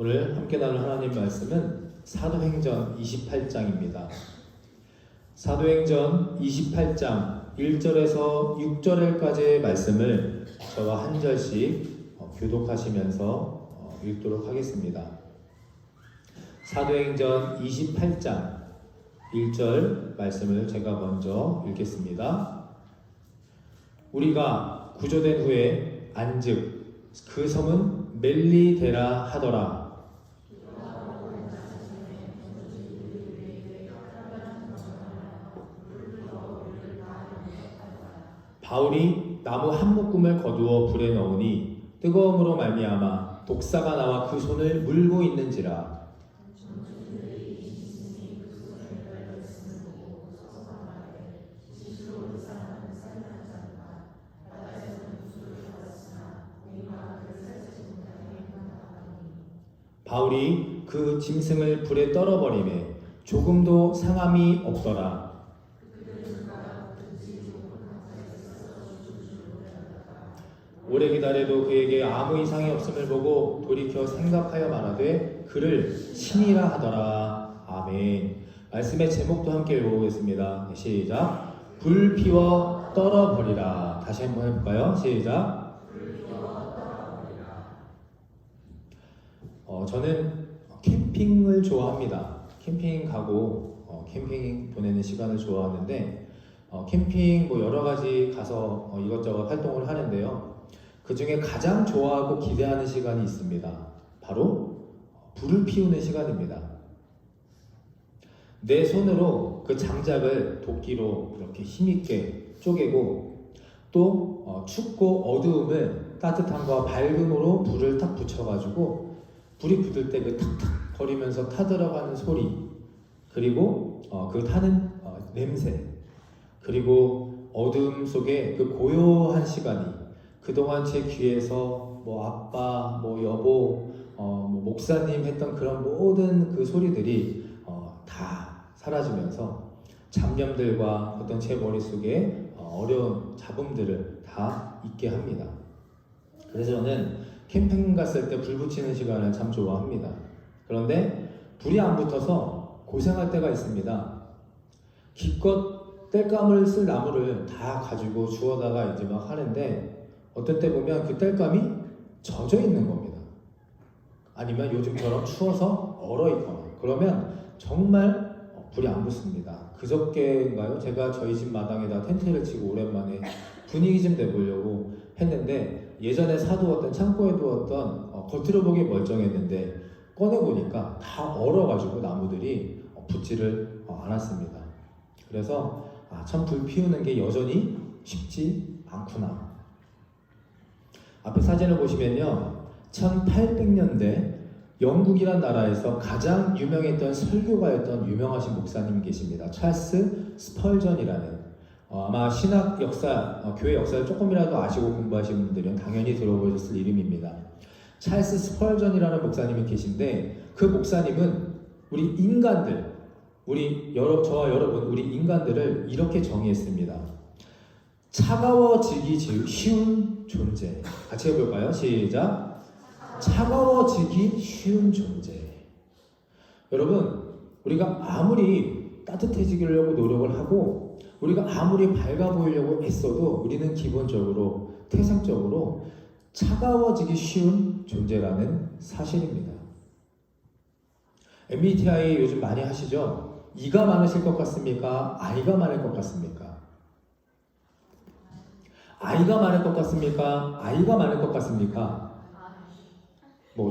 오늘 함께 나눌 하나님 말씀은 사도행전 28장입니다. 사도행전 28장 1절에서 6절까지의 말씀을 저와 한 절씩 교독하시면서 읽도록 하겠습니다. 사도행전 28장 1절 말씀을 제가 먼저 읽겠습니다. 우리가 구조된 후에 안즉 그 섬은 멜리데라 하더라. 바울이 나무 한 묶음을 거두어 불에 넣으니 뜨거움으로 말미암아 독사가 나와 그 손을 물고 있는지라. 바울이 그 짐승을 불에 떨어버리매 조금도 상함이 없더라. 오래 기다려도 그에게 아무 이상이 없음을 보고 돌이켜 생각하여 말하되 그를 신이라 하더라. 아멘. 말씀의 제목도 함께 읽어보겠습니다. 시작. 불 피워 떨어버리라. 다시 한번 해볼까요? 시작. 불 피워 떨어버리라. 저는 캠핑을 좋아합니다. 캠핑 가고 캠핑 보내는 시간을 좋아하는데 캠핑 여러 가지 가서 이것저것 활동을 하는데요. 그 중에 가장 좋아하고 기대하는 시간이 있습니다. 바로 불을 피우는 시간입니다. 내 손으로 그 장작을 도끼로 이렇게 힘있게 쪼개고 또 춥고 어두움을 따뜻함과 밝음으로 불을 탁 붙여가지고 불이 붙을 때 그 탁탁 거리면서 타들어가는 소리, 그리고 그 타는 냄새, 그리고 어둠 속에 그 고요한 시간이 그동안 제 귀에서 아빠, 여보, 목사님 했던 그런 모든 그 소리들이 다 사라지면서 잡념들과 어떤 제 머릿속에 어려운 잡음들을 다 잊게 합니다. 그래서 저는 캠핑 갔을 때 불 붙이는 시간을 참 좋아합니다. 그런데 불이 안 붙어서 고생할 때가 있습니다. 기껏 땔감을 쓸 나무를 다 가지고 주워다가 이제 막 하는데 어떤 때 보면 그 땔감이 젖어 있는 겁니다. 아니면 요즘처럼 추워서 얼어 있거나 그러면 정말 불이 안 붙습니다. 그저께인가요? 제가 저희 집 마당에다 텐트를 치고 오랜만에 분위기 좀 내보려고 했는데 예전에 사두었던 창고에 두었던 겉으로 보기 멀쩡했는데 꺼내보니까 다 얼어가지고 나무들이 붙지를 않았습니다. 그래서 참 불 피우는 게 여전히 쉽지 않구나. 앞에 사진을 보시면요, 1800년대 영국이란 나라에서 가장 유명했던 설교가였던 유명하신 목사님이 계십니다. 찰스 스펄전이라는, 아마 신학 역사, 교회 역사를 조금이라도 아시고 공부하시는 분들은 당연히 들어보셨을 이름입니다. 찰스 스펄전이라는 목사님이 계신데 그 목사님은 우리 인간들, 저와 여러분, 우리 인간들을 이렇게 정의했습니다. 차가워지기 쉬운 존재. 같이 해볼까요? 시작. 차가워지기 쉬운 존재. 여러분, 우리가 아무리 따뜻해지려고 노력을 하고 우리가 아무리 밝아 보이려고 애써도 우리는 기본적으로 태생적으로 차가워지기 쉬운 존재라는 사실입니다. MBTI 요즘 많이 하시죠? 이가 많으실 것 같습니까? I가 많을 것 같습니까? I가 많을 것 같습니까? I가 많을 것 같습니까?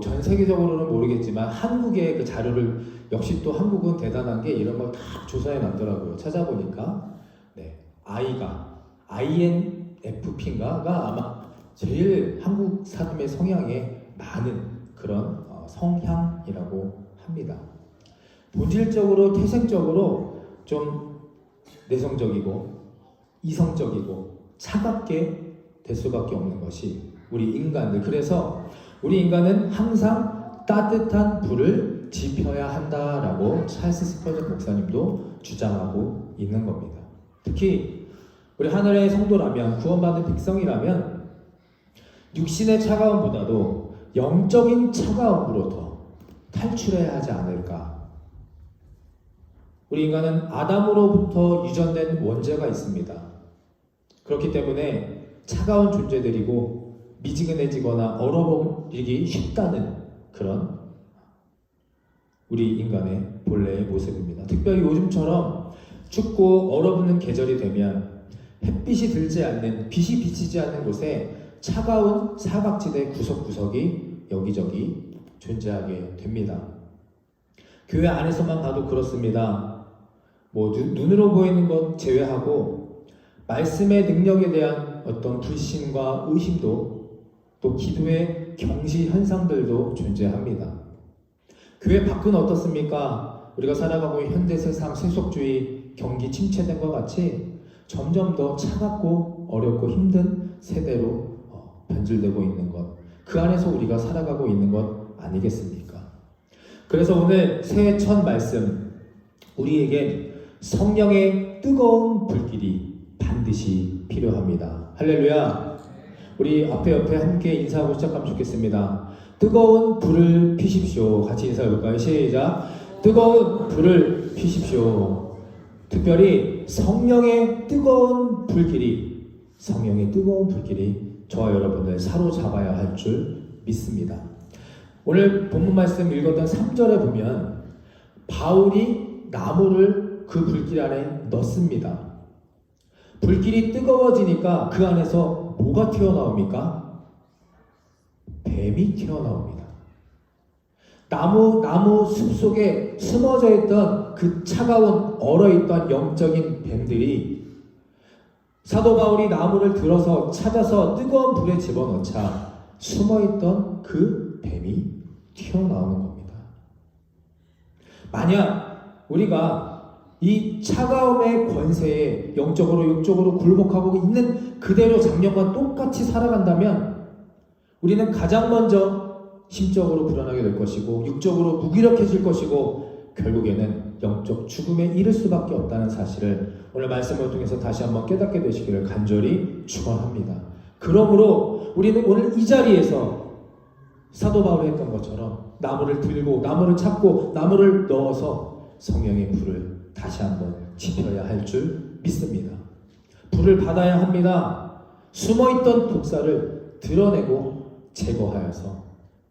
전 세계적으로는 모르겠지만 한국의 그 자료를 역시 또 한국은 대단한 게 이런 걸 다 조사해 놨더라고요. 찾아보니까 I가 INFP인가가 아마 제일 한국 사람의 성향에 많은 그런 성향이라고 합니다. 본질적으로 태생적으로 좀 내성적이고 이성적이고 차갑게 될 수밖에 없는 것이 우리 인간들. 그래서 우리 인간은 항상 따뜻한 불을 지펴야 한다라고 찰스 스펄전 목사님도 주장하고 있는 겁니다. 특히 우리 하늘의 성도라면, 구원받은 백성이라면 육신의 차가움보다도 영적인 차가움으로 더 탈출해야 하지 않을까? 우리 인간은 아담으로부터 유전된 원죄가 있습니다. 그렇기 때문에 차가운 존재들이고 미지근해지거나 얼어버리기 쉽다는 그런 우리 인간의 본래의 모습입니다. 특별히 요즘처럼 춥고 얼어붙는 계절이 되면 햇빛이 들지 않는, 빛이 비치지 않는 곳에 차가운 사각지대 구석구석이 여기저기 존재하게 됩니다. 교회 안에서만 봐도 그렇습니다. 눈으로 보이는 것 제외하고 말씀의 능력에 대한 어떤 불신과 의심도, 또 기도의 경시 현상들도 존재합니다. 교회 밖은 어떻습니까? 우리가 살아가고 있는 현대 세상 세속주의 경기 침체된 것 같이 점점 더 차갑고 어렵고 힘든 세대로 변질되고 있는 것, 그 안에서 우리가 살아가고 있는 것 아니겠습니까? 그래서 오늘 새해 첫 말씀, 우리에게 성령의 뜨거운 불길이 반드시 필요합니다. 할렐루야. 우리 앞에 옆에 함께 인사하고 시작하면 좋겠습니다. 뜨거운 불을 피십시오. 같이 인사해볼까요? 시작. 뜨거운 불을 피십시오. 특별히 성령의 뜨거운 불길이 저와 여러분을 사로잡아야 할 줄 믿습니다. 오늘 본문 말씀 읽었던 3절에 보면 바울이 나무를 그 불길 안에 넣습니다. 불길이 뜨거워지니까 그 안에서 뭐가 튀어나옵니까? 뱀이 튀어나옵니다. 나무 숲 속에 숨어져 있던 그 차가운 얼어있던 영적인 뱀들이 사도 바울이 나무를 들어서 찾아서 뜨거운 불에 집어넣자 숨어있던 그 뱀이 튀어나오는 겁니다. 만약 우리가 이 차가움의 권세에 영적으로 육적으로 굴복하고 있는 그대로 작년과 똑같이 살아간다면 우리는 가장 먼저 심적으로 불안하게 될 것이고 육적으로 무기력해질 것이고 결국에는 영적 죽음에 이를 수밖에 없다는 사실을 오늘 말씀을 통해서 다시 한번 깨닫게 되시기를 간절히 축원합니다. 그러므로 우리는 오늘 이 자리에서 사도 바울이 했던 것처럼 나무를 들고 나무를 찾고 나무를 넣어서 성령의 불을 다시 한번 지펴야 할 줄 믿습니다. 불을 받아야 합니다. 숨어있던 독사를 드러내고 제거하여서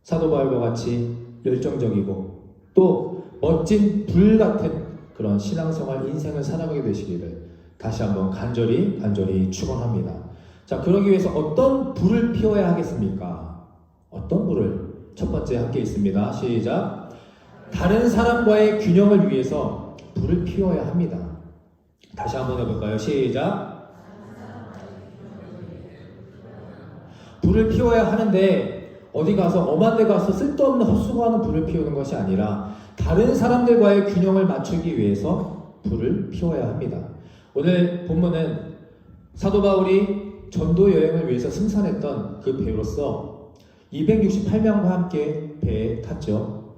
사도 바울과 같이 열정적이고 또 멋진 불 같은 그런 신앙생활 인생을 살아가게 되시기를 다시 한번 간절히 축원합니다. 자, 그러기 위해서 어떤 불을 피워야 하겠습니까? 어떤 불을? 첫 번째 함께 있습니다. 시작. 다른 사람과의 균형을 위해서 불을 피워야 합니다. 다시 한번 해볼까요? 시작. 불을 피워야 하는데 어디 가서 엄한 데 가서 쓸데없는 헛수고하는 불을 피우는 것이 아니라 다른 사람들과의 균형을 맞추기 위해서 불을 피워야 합니다. 오늘 본문은 사도 바울이 전도 여행을 위해서 승선했던 그 배로서 268명과 함께 배에 탔죠.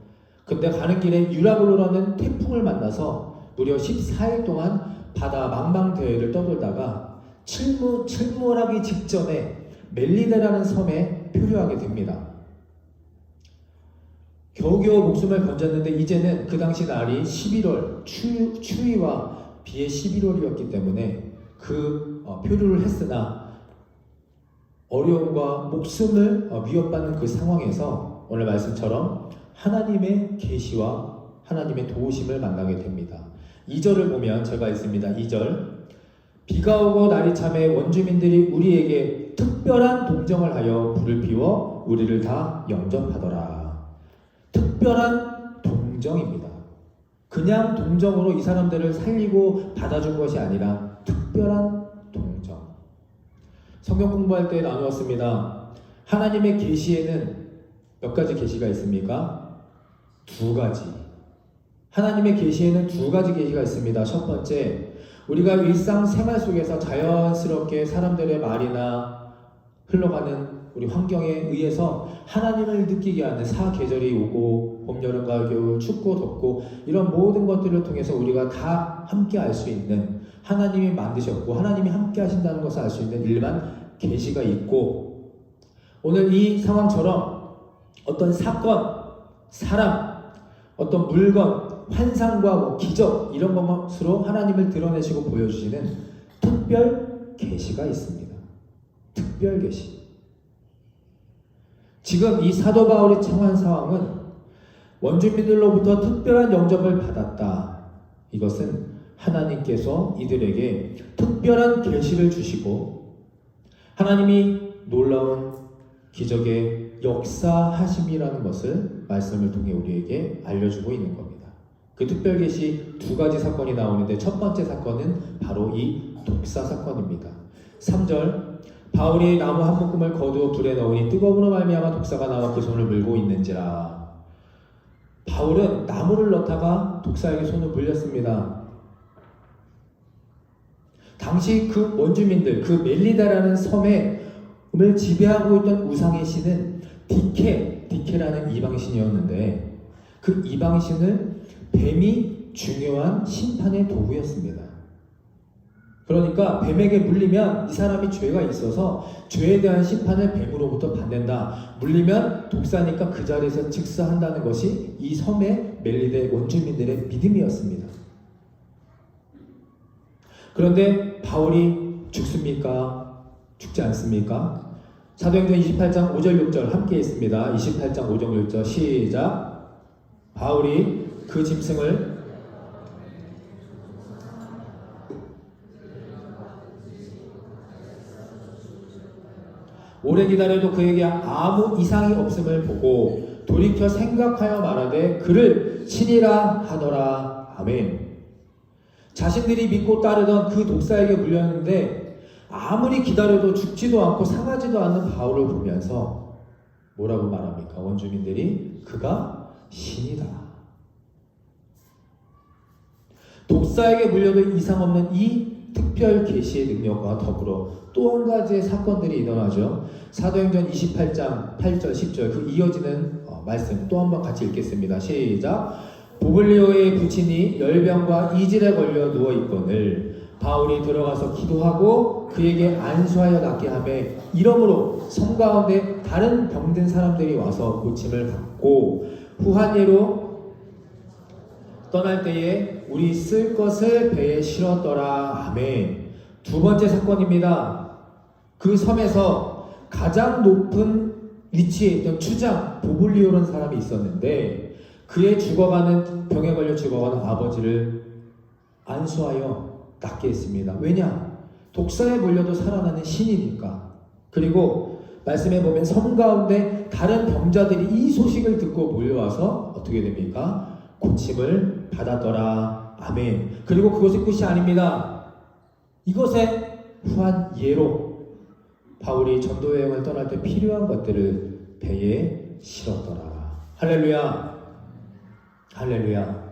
근데 가는 길에 유라굴로라는 태풍을 만나서 무려 14일 동안 바다 망망대해를 떠돌다가 침몰하기 직전에 멜리네라는 섬에 표류하게 됩니다. 겨우겨우 목숨을 건졌는데 이제는 그 당시 날이 11월 추위와 비의 11월이었기 때문에 그 표류를 했으나 어려움과 목숨을 위협받는 그 상황에서 오늘 말씀처럼 하나님의 계시와 하나님의 도우심을 만나게 됩니다. 2절을 보면 제가 있습니다. 2절. 비가 오고 날이 참에 원주민들이 우리에게 특별한 동정을 하여 불을 피워 우리를 다 영접하더라. 특별한 동정입니다. 그냥 동정으로 이 사람들을 살리고 받아준 것이 아니라 특별한 동정. 성경 공부할 때 나누었습니다. 하나님의 계시에는 몇 가지 계시가 있습니까? 2가지. 하나님의 계시에는 2가지 계시가 있습니다. 첫 번째, 우리가 일상생활 속에서 자연스럽게 사람들의 말이나 흘러가는 우리 환경에 의해서 하나님을 느끼게 하는 사계절이 오고 봄, 여름, 가을, 겨울, 춥고 덥고 이런 모든 것들을 통해서 우리가 다 함께 알 수 있는 하나님이 만드셨고 하나님이 함께 하신다는 것을 알 수 있는 일반 계시가 있고 오늘 이 상황처럼 어떤 사건, 사람 어떤 물건, 환상과 기적 이런 것으로 하나님을 드러내시고 보여주시는 특별 계시가 있습니다. 특별 계시. 지금 이 사도 바울이 처한 상황은 원주민들로부터 특별한 영접을 받았다. 이것은 하나님께서 이들에게 특별한 계시를 주시고 하나님이 놀라운 기적의 역사하심이라는 것을 말씀을 통해 우리에게 알려주고 있는 겁니다. 그 특별 계시 두 가지 사건이 나오는데 첫 번째 사건은 바로 이 독사 사건입니다. 3절 바울이 나무 한 묶음을 거두어 불에 넣으니 뜨거움으로 말미암아 독사가 나와 그 손을 물고 있는지라. 바울은 나무를 넣다가 독사에게 손을 물렸습니다. 당시 그 원주민들, 그 멜리다라는 섬을 지배하고 있던 우상의 신은 디케라는 이방신이었는데 그 이방신을 뱀이 중요한 심판의 도구였습니다. 그러니까 뱀에게 물리면 이 사람이 죄가 있어서 죄에 대한 심판을 뱀으로부터 받는다. 물리면 독사니까 그 자리에서 즉사한다는 것이 이 섬의 멜리데 원주민들의 믿음이었습니다. 그런데 바울이 죽습니까? 죽지 않습니까? 사도행전 28장 5절 6절 함께 있습니다. 28장 5절 6절 시작. 바울이 그 짐승을 오래 기다려도 그에게 아무 이상이 없음을 보고 돌이켜 생각하여 말하되 그를 신이라 하더라. 아멘. 자신들이 믿고 따르던 그 독사에게 물렸는데 아무리 기다려도 죽지도 않고 상하지도 않는 바울을 보면서 뭐라고 말합니까? 원주민들이 그가 신이다. 독사에게 물려도 이상 없는 이 특별 계시의 능력과 더불어 또 한 가지의 사건들이 일어나죠. 사도행전 28장 8절 10절 그 이어지는 말씀 또 한 번 같이 읽겠습니다. 시작. 보블리오의 부친이 열병과 이질에 걸려 누워있거늘 바울이 들어가서 기도하고 그에게 안수하여 낫게 하매 이러므로 섬 가운데 다른 병든 사람들이 와서 고침을 받고 후한 예로 떠날 때에 우리 쓸 것을 배에 실었더라. 아멘. 두 번째 사건입니다. 그 섬에서 가장 높은 위치에 있던 추장 보블리오라는 사람이 있었는데 그의 병에 걸려 죽어가는 아버지를 안수하여 낫게 했습니다. 왜냐? 독사에 물려도 살아나는 신이니까. 그리고 말씀에 보면 섬 가운데 다른 병자들이 이 소식을 듣고 몰려와서 어떻게 됩니까? 고침을 받았더라. 아멘. 그리고 그것이 끝이 아닙니다. 이것에 후한 예로 바울이 전도 여행을 떠날 때 필요한 것들을 배에 실었더라. 할렐루야. 할렐루야.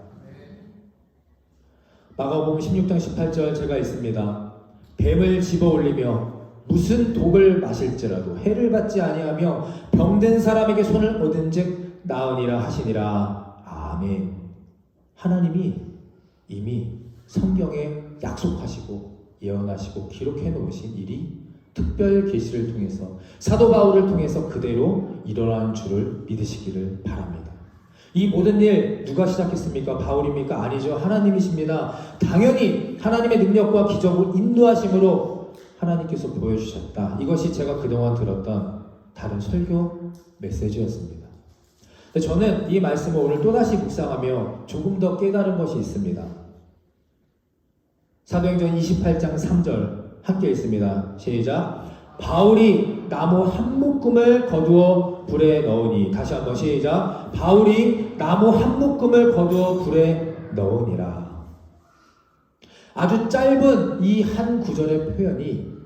마가복음 16장 18절 제가 있습니다. 뱀을 집어 올리며 무슨 독을 마실지라도 해를 받지 아니하며 병든 사람에게 손을 얻은즉 나으니라 하시니라. 아멘. 하나님이 이미 성경에 약속하시고 예언하시고 기록해 놓으신 일이 특별 계시를 통해서 사도 바울을 통해서 그대로 일어난 줄을 믿으시기를 바랍니다. 이 모든 일 누가 시작했습니까? 바울입니까? 아니죠. 하나님이십니다. 당연히 하나님의 능력과 기적을 인도하심으로 하나님께서 보여주셨다. 이것이 제가 그동안 들었던 다른 설교 메시지였습니다. 근데 저는 이 말씀을 오늘 또다시 묵상하며 조금 더 깨달은 것이 있습니다. 사도행전 28장 3절 함께 있습니다. 시작. 바울이 나무 한 묶음을 거두어 불에 넣으니. 다시 한번 시작. 바울이 나무 한 묶음을 거두어 불에 넣으니라. 아주 짧은 이 한 구절의 표현이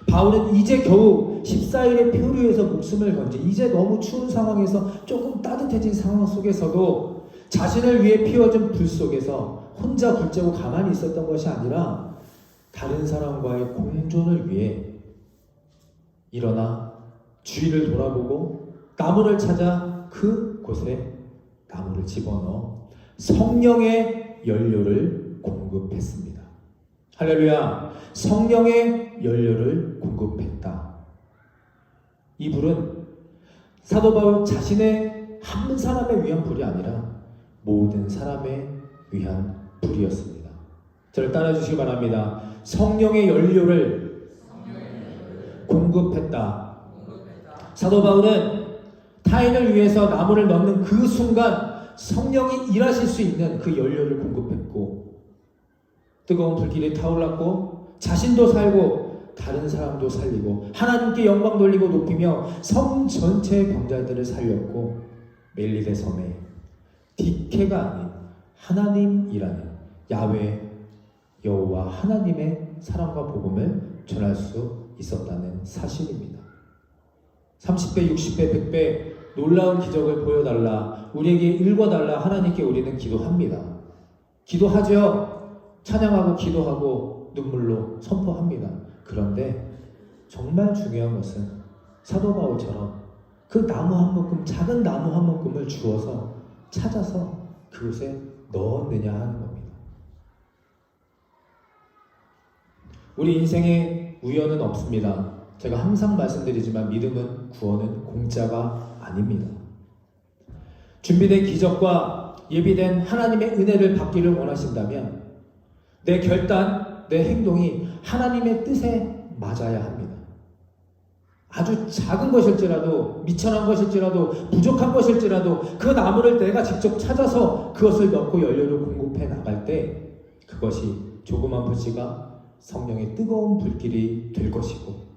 바울은 이제 겨우 14일의 표류에서 목숨을 건지 이제 너무 추운 상황에서 조금 따뜻해진 상황 속에서도 자신을 위해 피워진 불 속에서 혼자 붙잡고 가만히 있었던 것이 아니라 다른 사람과의 공존을 위해 일어나 주위를 돌아보고 나무를 찾아 그곳에 나무를 집어넣어 성령의 연료를 공급했습니다. 할렐루야. 성령의 연료를 공급했다. 이 불은 사도 바울 자신의 한 사람에 위한 불이 아니라 모든 사람에 위한 불이었습니다. 저를 따라 주시기 바랍니다. 성령의 연료를 공급했다. 사도 바울은 타인을 위해서 나무를 넣는 그 순간 성령이 일하실 수 있는 그 연료를 공급했고, 뜨거운 불길이 타올랐고 자신도 살고 다른 사람도 살리고 하나님께 영광 돌리고 높이며 성 전체의 병자들을 살렸고, 멜리데 섬에 디케가 아닌 하나님이라는 야훼 여호와 하나님의 사랑과 복음을 전할 수 있었다는 사실입니다. 30배, 60배, 100배 놀라운 기적을 보여달라, 우리에게 일궈달라 하나님께 우리는 기도합니다. 기도하죠. 찬양하고 기도하고 눈물로 선포합니다. 그런데 정말 중요한 것은 사도 바울처럼 그 나무 한 묶음, 작은 나무 한 묶음을 주워서 찾아서 그곳에 넣었느냐 하는 겁니다. 우리 인생에 우연은 없습니다. 제가 항상 말씀드리지만 믿음은, 구원은 공짜가 아닙니다. 준비된 기적과 예비된 하나님의 은혜를 받기를 원하신다면 내 결단, 내 행동이 하나님의 뜻에 맞아야 합니다. 아주 작은 것일지라도, 미천한 것일지라도, 부족한 것일지라도 그 나무를 내가 직접 찾아서 그것을 넣고 연료를 공급해 나갈 때 그것이 조그만 불씨가 성령의 뜨거운 불길이 될 것이고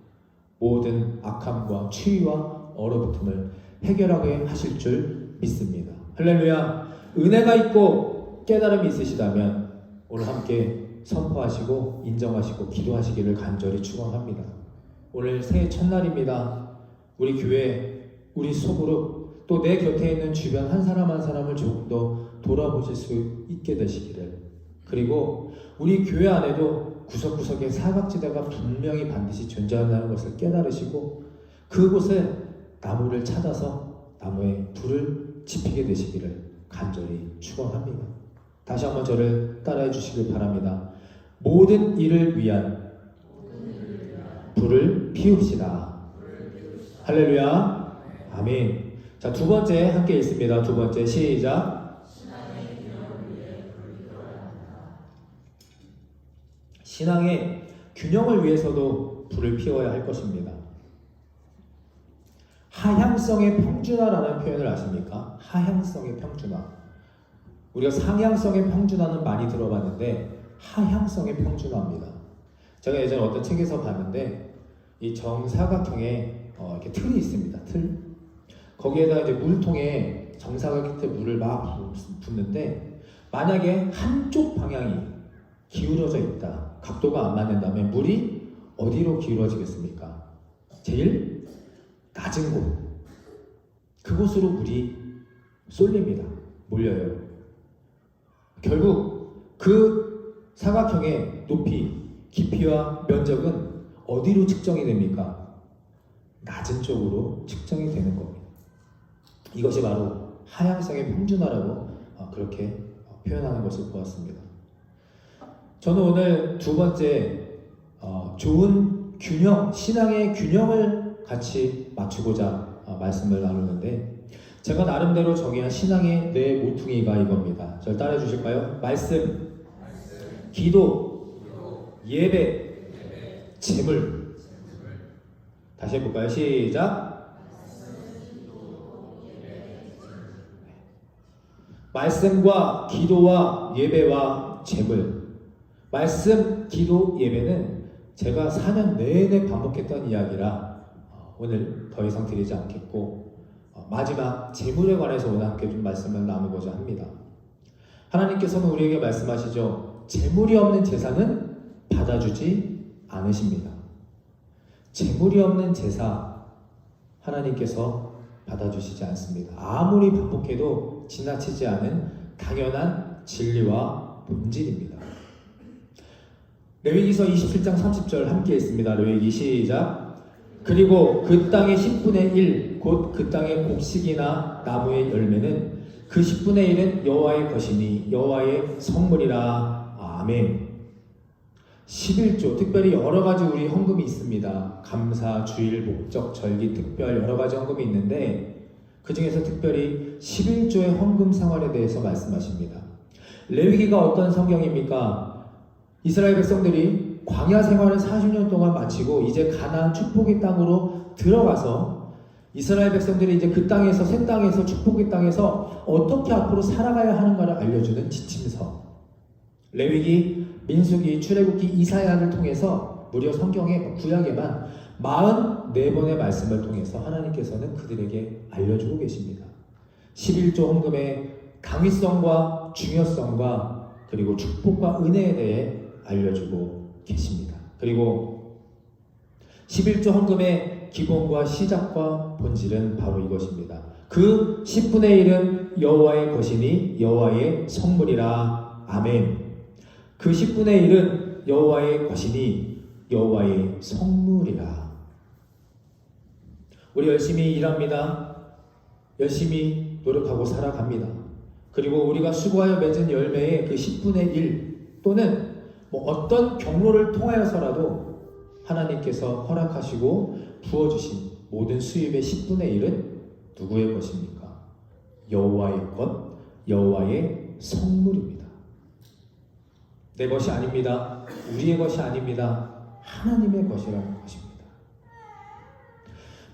모든 악함과 추위와 얼어붙음을 해결하게 하실 줄 믿습니다. 할렐루야. 은혜가 있고 깨달음이 있으시다면 오늘 함께 선포하시고 인정하시고 기도하시기를 간절히 축원합니다. 오늘 새해 첫날입니다. 우리 교회, 우리 소그룹, 또 내 곁에 있는 주변 한 사람 한 사람을 조금 더 돌아보실 수 있게 되시기를, 그리고 우리 교회 안에도 구석구석에 사각지대가 분명히 반드시 존재한다는 것을 깨달으시고 그곳에 나무를 찾아서 나무에 불을 지피게 되시기를 간절히 축원합니다. 다시 한번 저를 따라해 주시길 바랍니다. 모든 일을 위한 불을 피웁시다. 할렐루야. 아멘. 자, 두 번째 함께 읽습니다. 두 번째 시작. 신앙의 균형을 위해서도 불을 피워야 할 것입니다. 하향성의 평준화라는 표현을 아십니까? 하향성의 평준화. 우리가 상향성의 평준화는 많이 들어봤는데 하향성의 평준화입니다. 제가 예전에 어떤 책에서 봤는데 이 정사각형에 이렇게 틀이 있습니다. 틀. 거기에다 이제 물통에 정사각 끝에 물을 막 붓는데 만약에 한쪽 방향이 기울어져 있다, 각도가 안 맞는다면 물이 어디로 기울어지겠습니까? 제일 낮은 곳, 그곳으로 물이 쏠립니다. 몰려요. 결국 그 사각형의 높이, 깊이와 면적은 어디로 측정이 됩니까? 낮은 쪽으로 측정이 되는 겁니다. 이것이 바로 하향성의 평준화라고 그렇게 표현하는 것을 보았습니다. 저는 오늘 두 번째 좋은 균형, 신앙의 균형을 같이 맞추고자 말씀을 나누는데, 제가 나름대로 정의한 신앙의 네 모퉁이가 이겁니다. 저를 따라해 주실까요? 말씀, 기도, 예배, 재물. 다시 해볼까요? 시작. 말씀과 기도와 예배와 재물. 말씀, 기도, 예배는 제가 4년 내내 반복했던 이야기라 오늘 더 이상 드리지 않겠고, 마지막 재물에 관해서 오늘 함께 좀 말씀을 나누고자 합니다. 하나님께서는 우리에게 말씀하시죠. 재물이 없는 제사는 받아주지 않으십니다. 재물이 없는 제사 하나님께서 받아주시지 않습니다. 아무리 반복해도 지나치지 않은 당연한 진리와 본질입니다. 레위기서 27장 30절 함께 읽습니다. 레위기 시작. 그리고 그 땅의 10분의 1, 곧 그 땅의 곡식이나 나무의 열매는 그 10분의 1은 여호와의 것이니 여호와의 선물이라. 아멘. 11조, 특별히 여러 가지 우리 헌금이 있습니다. 감사, 주일, 목적, 절기, 특별 여러 가지 헌금이 있는데 그 중에서 특별히 11조의 헌금 생활에 대해서 말씀하십니다. 레위기가 어떤 성경입니까? 이스라엘 백성들이 광야 생활을 40년 동안 마치고 이제 가나안 축복의 땅으로 들어가서 이스라엘 백성들이 이제 그 땅에서 새 땅에서 축복의 땅에서 어떻게 앞으로 살아가야 하는가를 알려주는 지침서. 레위기, 민수기, 출애굽기, 이사야를 통해서 무려 성경의 구약에만 44번의 말씀을 통해서 하나님께서는 그들에게 알려주고 계십니다. 11조 헌금의 강의성과 중요성과 그리고 축복과 은혜에 대해 알려주고 계십니다. 그리고 11조 헌금의 기본과 시작과 본질은 바로 이것입니다. 그 10분의 1은 여호와의 것이니 여호와의 성물이라. 아멘. 그 10분의 1은 여호와의 것이니 여호와의 성물이라. 우리 열심히 일합니다. 열심히 노력하고 살아갑니다. 그리고 우리가 수고하여 맺은 열매의 그 10분의 1 또는 어떤 경로를 통하여서라도 하나님께서 허락하시고 부어주신 모든 수입의 10분의 1은 누구의 것입니까? 여호와의 것, 여호와의 성물입니다. 내 것이 아닙니다. 우리의 것이 아닙니다. 하나님의 것이라는 것입니다.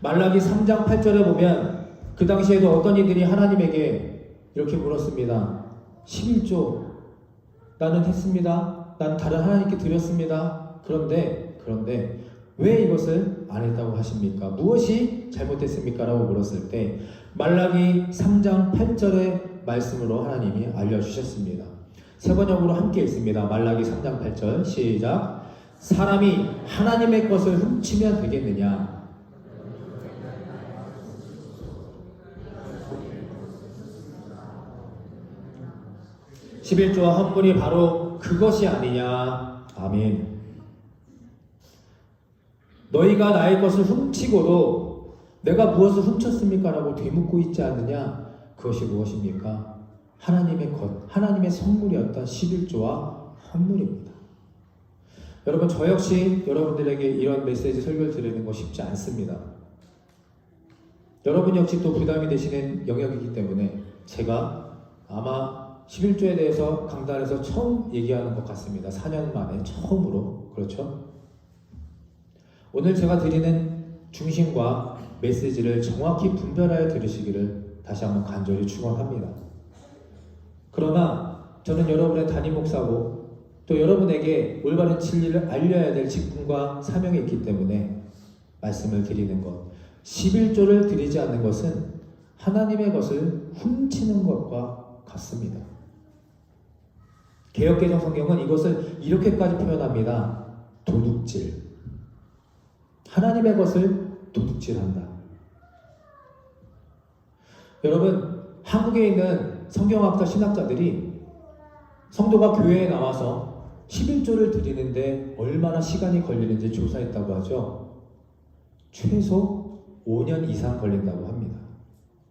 말라기 3장 8절에 보면 그 당시에도 어떤 이들이 하나님에게 이렇게 물었습니다. 11조 나는 했습니다. 난 다른 하나님께 드렸습니다. 그런데 왜 이것을 안 했다고 하십니까? 무엇이 잘못됐습니까? 라고 물었을 때 말라기 3장 8절의 말씀으로 하나님이 알려주셨습니다. 세 번역으로 함께 읽습니다. 말라기 3장 8절 시작. 사람이 하나님의 것을 훔치면 되겠느냐? 11조와 헌금이 바로 그것이 아니냐. 아멘. 너희가 나의 것을 훔치고도 내가 무엇을 훔쳤습니까? 라고 되묻고 있지 않느냐? 그것이 무엇입니까? 하나님의 것, 하나님의 선물이었던 11조와 헌물입니다. 여러분, 저 역시 여러분들에게 이런 메시지 설교를 드리는 거 쉽지 않습니다. 여러분 역시 또 부담이 되시는 영역이기 때문에 제가 아마 11조에 대해서 강단에서 처음 얘기하는 것 같습니다. 4년 만에 처음으로. 그렇죠? 오늘 제가 드리는 중심과 메시지를 정확히 분별하여 들으시기를 다시 한번 간절히 축원합니다. 그러나 저는 여러분의 담임 목사고 또 여러분에게 올바른 진리를 알려야 될 직분과 사명이 있기 때문에 말씀을 드리는 것. 11조를 드리지 않는 것은 하나님의 것을 훔치는 것과 같습니다. 개역개정 성경은 이것을 이렇게까지 표현합니다. 도둑질. 하나님의 것을 도둑질한다. 여러분, 한국에 있는 성경학자 신학자들이 성도가 교회에 나와서 11조를 드리는데 얼마나 시간이 걸리는지 조사했다고 하죠. 최소 5년 이상 걸린다고 합니다.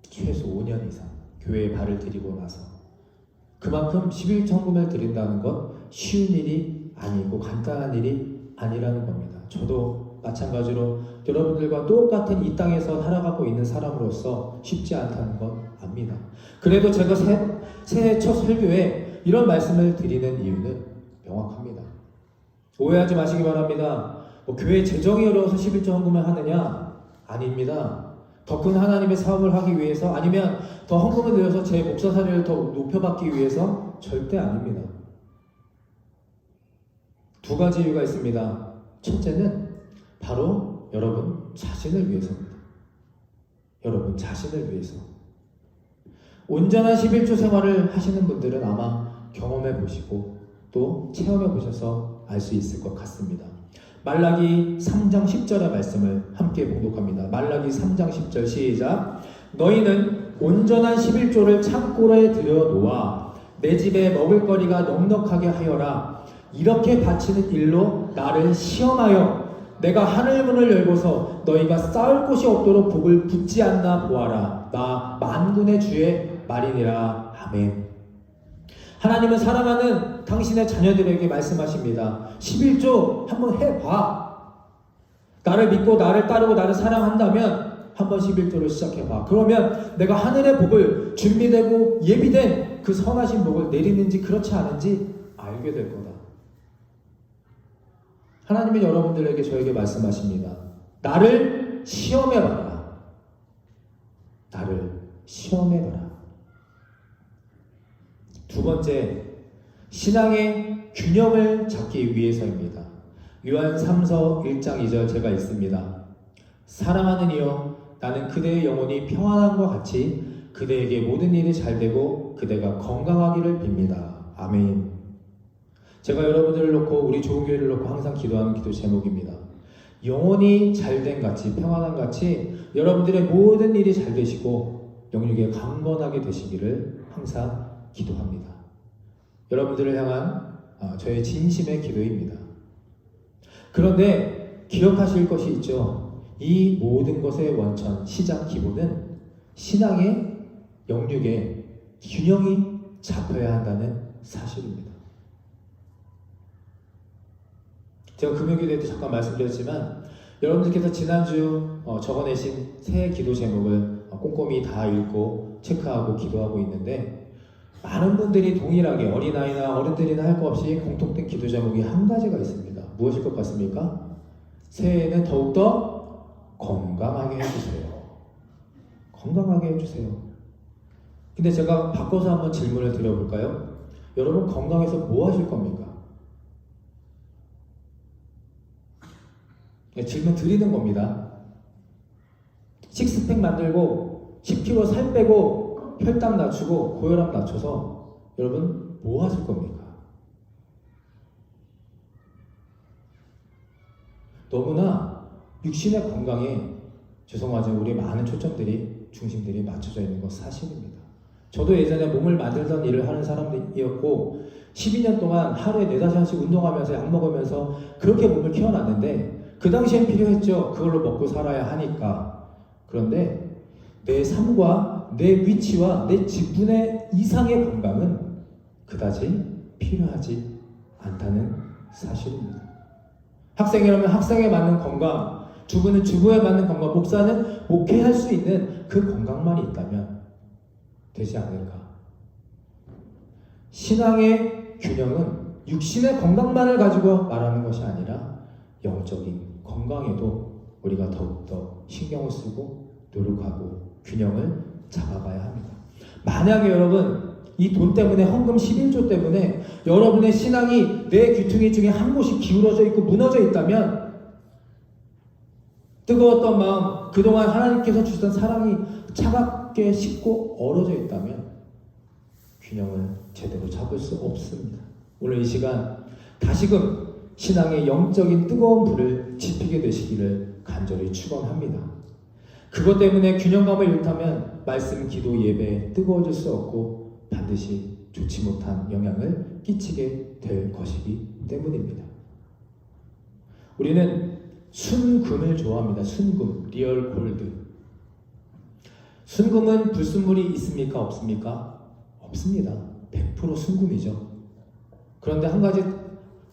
최소 5년 이상. 교회에 발을 들이고 나서. 그만큼 11조 헌금을 드린다는 것 쉬운 일이 아니고 간단한 일이 아니라는 겁니다. 저도 마찬가지로 여러분들과 똑같은 이 땅에서 살아가고 있는 사람으로서 쉽지 않다는 것 압니다. 그래도 제가 새해 첫 설교에 이런 말씀을 드리는 이유는 명확합니다. 오해하지 마시기 바랍니다. 교회 재정이 어려워서 11조 헌금을 하느냐? 아닙니다. 더 큰 하나님의 사업을 하기 위해서 아니면 더 헌금을 들여서 제 목사 사례를 더 높여받기 위해서 절대 아닙니다. 두 가지 이유가 있습니다. 첫째는 바로 여러분 자신을 위해서입니다. 여러분 자신을 위해서. 온전한 11조 생활을 하시는 분들은 아마 경험해 보시고 또 체험해 보셔서 알 수 있을 것 같습니다. 말라기 3장 10절의 말씀을 함께 봉독합니다. 말라기 3장 10절 시작. 너희는 온전한 11조를 창고에 들여놓아 내 집에 먹을거리가 넉넉하게 하여라. 이렇게 바치는 일로 나를 시험하여 내가 하늘문을 열고서 너희가 쌓을 곳이 없도록 복을 붓지 않나 보아라. 나 만군의 주의 말이니라. 아멘. 하나님은 사랑하는 당신의 자녀들에게 말씀하십니다. 11조 한번 해봐. 나를 믿고 나를 따르고 나를 사랑한다면 한번 11조를 시작해봐. 그러면 내가 하늘의 복을 준비되고 예비된 그 선하신 복을 내리는지 그렇지 않은지 알게 될 거다. 하나님은 여러분들에게 저에게 말씀하십니다. 나를 시험해봐라. 나를 시험해봐라. 두 번째, 신앙의 균형을 잡기 위해서입니다. 요한 3서 1장 2절 제가 읽습니다. 사랑하는 이여, 나는 그대의 영혼이 평안함과 같이 그대에게 모든 일이 잘되고 그대가 건강하기를 빕니다. 아멘. 제가 여러분들을 놓고 우리 좋은 교회를 놓고 항상 기도하는 기도 제목입니다. 영혼이 잘된 같이 평안함 같이 여러분들의 모든 일이 잘 되시고 영육에 강건하게 되시기를 항상 기도합니다. 여러분들을 향한 저의 진심의 기도입니다. 그런데 기억하실 것이 있죠. 이 모든 것의 원천, 시작 기본은 신앙의 영육의 균형이 잡혀야 한다는 사실입니다. 제가 금요기도에 잠깐 말씀드렸지만 여러분들께서 지난주 적어내신 새 기도 제목을 꼼꼼히 다 읽고 체크하고 기도하고 있는데 많은 분들이 동일하게 어린아이나 어른들이나 할 것 없이 공통된 기도 제목이 한 가지가 있습니다. 무엇일 것 같습니까? 새해에는 더욱더 건강하게 해주세요. 건강하게 해주세요. 근데 제가 바꿔서 한번 질문을 드려볼까요? 여러분 건강해서 뭐 하실 겁니까? 질문 드리는 겁니다. 식스팩 만들고 10kg 살 빼고 혈당 낮추고 고혈압 낮춰서 여러분 뭐 하실 겁니까? 너무나 육신의 건강에 죄송하지만 우리 많은 초점들이 중심들이 맞춰져 있는 것 사실입니다. 저도 예전에 몸을 만들던 일을 하는 사람이었고 12년 동안 하루에 4-5시간씩 운동하면서 약 먹으면서 그렇게 몸을 키워놨는데 그 당시엔 필요했죠. 그걸로 먹고 살아야 하니까. 그런데 내 삶과 내 위치와 내 직분의 이상의 건강은 그다지 필요하지 않다는 사실입니다. 학생이라면 학생에 맞는 건강, 주부는 주부에 맞는 건강, 목사는 목회할 수 있는 그 건강만이 있다면 되지 않을까. 신앙의 균형은 육신의 건강만을 가지고 말하는 것이 아니라 영적인 건강에도 우리가 더욱더 신경을 쓰고 노력하고 균형을 잡아가야 합니다. 만약에 여러분 이 돈 때문에 헌금 11조 때문에 여러분의 신앙이 내 귀퉁이 중에 한 곳이 기울어져 있고 무너져 있다면 뜨거웠던 마음, 그동안 하나님께서 주셨던 사랑이 차갑게 식고 얼어져 있다면 균형을 제대로 잡을 수 없습니다. 오늘 이 시간 다시금 신앙의 영적인 뜨거운 불을 지피게 되시기를 간절히 축원합니다. 그것 때문에 균형감을 잃다면 말씀, 기도, 예배에 뜨거워질 수 없고 반드시 좋지 못한 영향을 끼치게 될 것이기 때문입니다. 우리는 순금을 좋아합니다. 순금, 리얼 골드. 순금은 불순물이 있습니까? 없습니까? 없습니다. 100% 순금이죠. 그런데 한 가지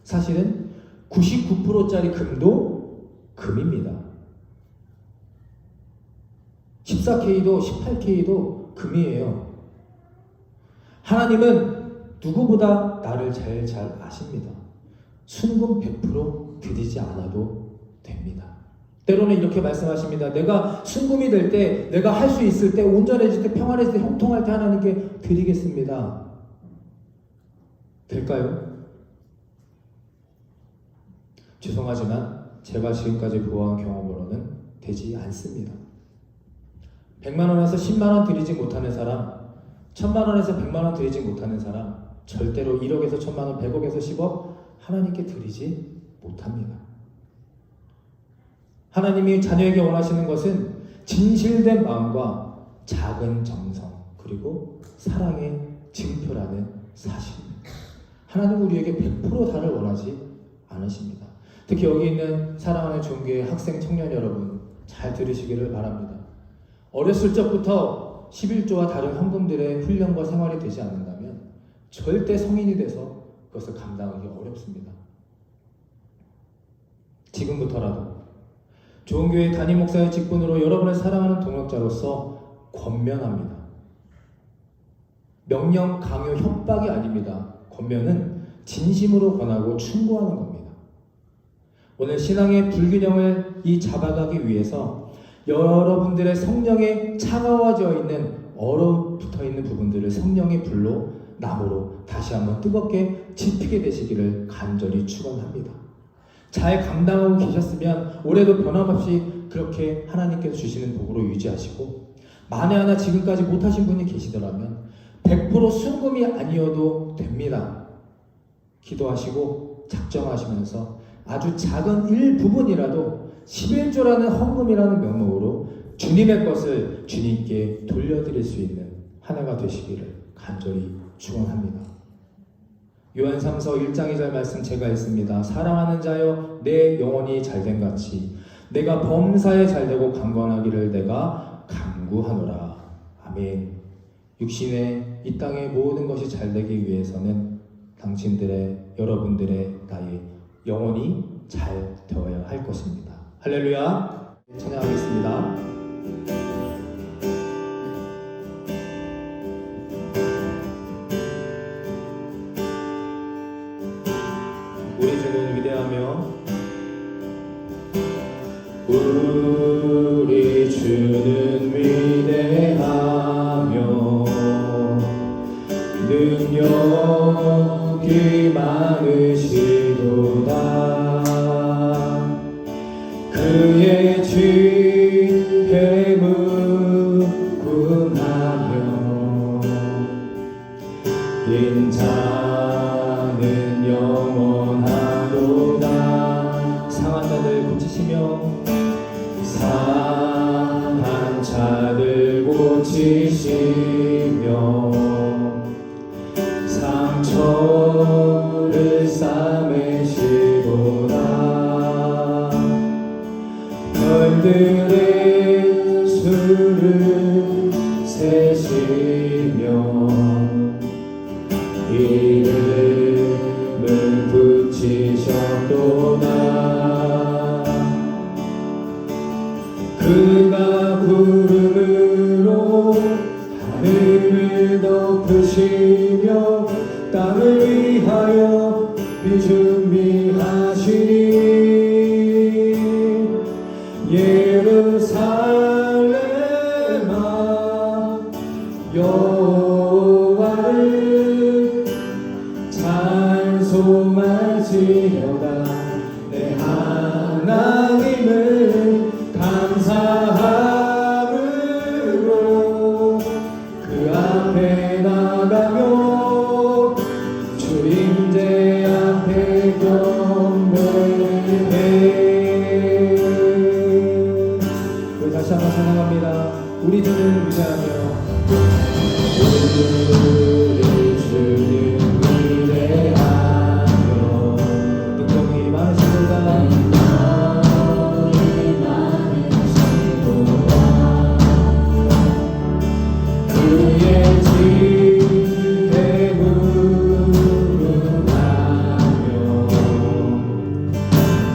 사실은 99%짜리 금도 금입니다. 14K도 18K도 금이에요. 하나님은 누구보다 나를 제일 잘 아십니다. 순금 100% 드리지 않아도 됩니다. 때로는 이렇게 말씀하십니다. 내가 순금이 될 때, 내가 할 수 있을 때, 온전해질 때, 평안해질 때, 형통할 때 하나님께 드리겠습니다. 될까요? 죄송하지만 제가 지금까지 보아온 경험으로는 되지 않습니다. 100만원에서 10만원 드리지 못하는 사람, 1000만원에서 100만원 드리지 못하는 사람, 절대로 1억에서 1000만원, 100억에서 10억 하나님께 드리지 못합니다. 하나님이 자녀에게 원하시는 것은 진실된 마음과 작은 정성, 그리고 사랑의 증표라는 사실입니다. 하나님은 우리에게 100% 다를 원하지 않으십니다. 특히 여기 있는 사랑하는 종교의 학생 청년 여러분 잘 들으시기를 바랍니다. 어렸을 적부터 11조와 다른 헌금들의 훈련과 생활이 되지 않는다면 절대 성인이 돼서 그것을 감당하기 어렵습니다. 지금부터라도 좋은 교회 담임 목사의 직분으로 여러분을 사랑하는 동역자로서 권면합니다. 명령, 강요, 협박이 아닙니다. 권면은 진심으로 권하고 충고하는 겁니다. 오늘 신앙의 불균형을 잡아가기 위해서 여러분들의 성령에 차가워져 있는 얼어붙어 있는 부분들을 성령의 불로 나무로 다시 한번 뜨겁게 지피게 되시기를 간절히 축원합니다. 잘 감당하고 계셨으면 올해도 변함없이 그렇게 하나님께서 주시는 복으로 유지하시고, 만에 하나 지금까지 못하신 분이 계시더라면 100% 순금이 아니어도 됩니다. 기도하시고 작정하시면서 아주 작은 일부분이라도 11조라는 헌금이라는 명목으로 주님의 것을 주님께 돌려드릴 수 있는 한 해가 되시기를 간절히 축원합니다. 요한삼서 1장 2절 말씀 제가 읽습니다. 사랑하는 자여, 내 영혼이 잘된 같이 내가 범사에 잘되고 강건하기를 내가 간구하노라. 아멘. 육신의 이 땅의 모든 것이 잘되기 위해서는 당신들의, 여러분들의, 나의 영혼이 잘 되어야 할 것입니다. 할렐루야. 찬양하겠습니다. 우리 주는 위대하며 우리 주는 위대하며 능력이 많으시도다. 그의 지혜에 무궁하며 인자는 영원하도다. 상한 자들 고치시며 상한 자들 고치시며 상처를 싸매시도다. 별들의 수를 세시며 이름을 붙이셨도다. 그가 구름으로 하늘을 덮으시며 땅을 위하여 비 준비하시니 예루살렘아 여호와를 찬송할지어다. 내 하나님을 감사함으로 그 앞에 나가며 주 임재 앞에 경배해. 우리 다시 한번 찬양합니다. 우리 주는 위대하며 우리 주는 위대하며 능력이 많으시도다. 그의 지혜에 무궁하며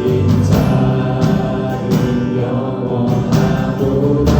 인자는 영원하도다.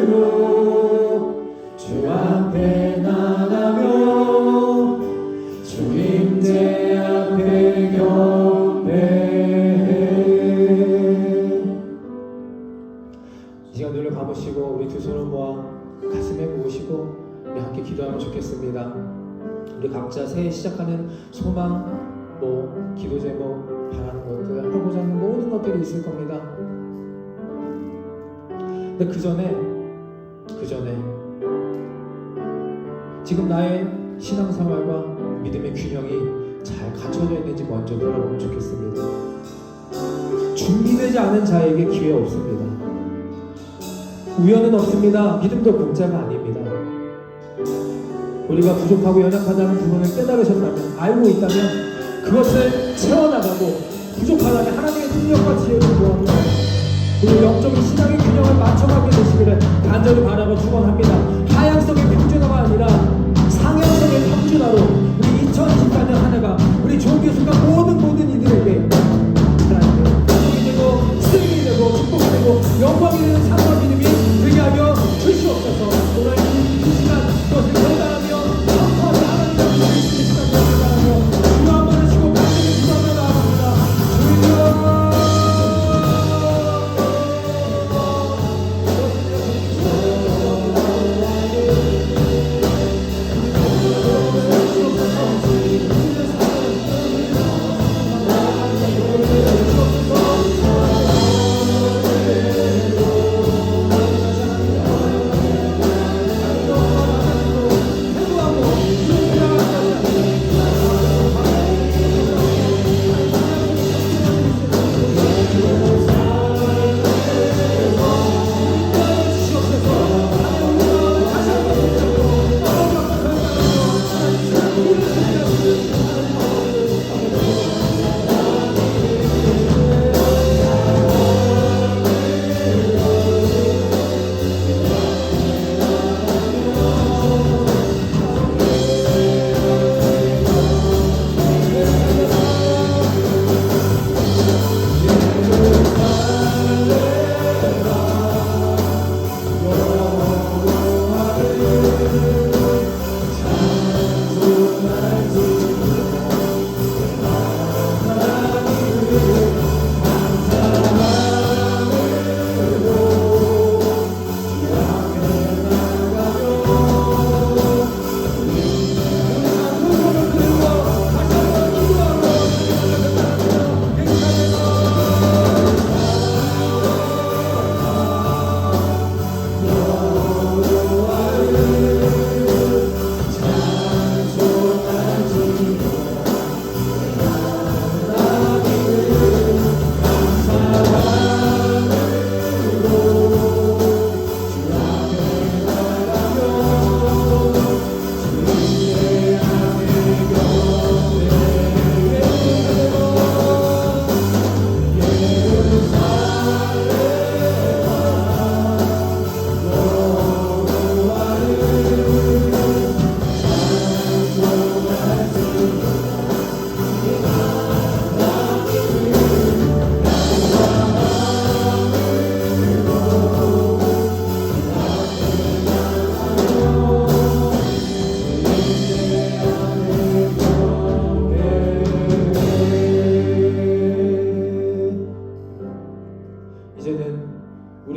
마음으로 주 앞에 나가며 주님의 앞에 경배해. 이 시간 눈을 감으시고 우리 두 손을 모아 가슴에 모으시고 우리 함께 기도하면 좋겠습니다. 우리 각자 새해 시작하는 소망, 기도 제목, 바라는 것들, 하고자 하는 모든 것들이 있을 겁니다. 근데 그 전에 지금 나의 신앙생활과 믿음의 균형이 잘 갖춰져 있는지 먼저 돌아보면 좋겠습니다. 준비되지 않은 자에게 기회 없습니다. 우연은 없습니다. 믿음도 공짜가 아닙니다. 우리가 부족하고 연약하다는 부분을 깨달으셨다면, 알고 있다면 그것을 채워나가고, 부족하다면 하나님의 능력과 지혜를 구하고 우리 영적인 신앙의 균형을 맞춰가게 되시기를 간절히 바라고 축원합니다. 하향성의 평준화가 아니라 상향성의 평준화로 우리 2024년 한 해가 우리 조교수가 모든 이들에게 하나님의 복이 되고 스승이 되고 축복이 되고 영광이 되는 삶과 믿음이 되게 하며 주시옵소서. 오늘 이 시간 그것을 결단하며 선포하며 하나님의 복을 주시는 시간 되시길 바라며 주여 한번 하시고 간절히 기도하며 나아갑니다. 주여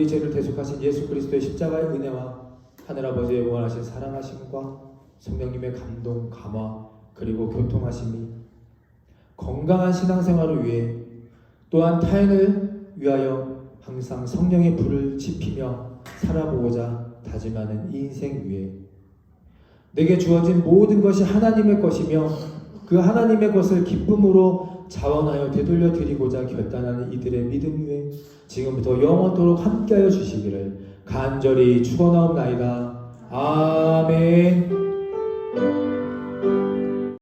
우리 죄를 대속하신 예수 그리스도의 십자가의 은혜와 하늘아버지의 무한하신 사랑하심과 성령님의 감동, 감화, 그리고 교통하심이 건강한 신앙생활을 위해 또한 타인을 위하여 항상 성령의 불을 지피며 살아보고자 다짐하는 이 인생 위에 내게 주어진 모든 것이 하나님의 것이며 그 하나님의 것을 기쁨으로 자원하여 되돌려 드리고자 결단하는 이들의 믿음 위에 지금부터 영원토록 함께하여 주시기를 간절히 축원하옵나이다. 아멘.